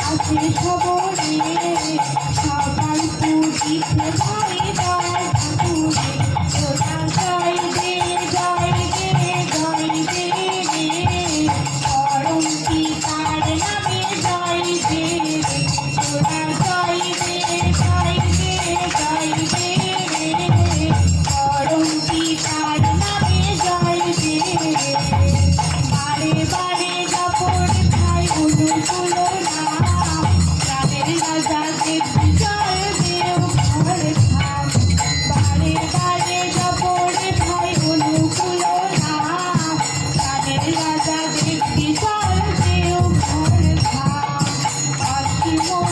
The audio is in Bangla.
আসে খবরে সবাই পুজিতে ভাই তার ঠাকুরে ওরা জয় দে জয় দে জয় দে পরম পিতার নামে জয় দে ওরা জয় দে জয় দে জয় দে পরম পিতার নামে জয় দে বারে বারে জাফর খাই অনুকূল নাম প্রাণের রাজা দেবী জয় দেও ঘর ধাম বারে বারে জাফর খাই অনুকূল নাম প্রাণের রাজা দেবী জয় দেও ঘর ধাম অসীম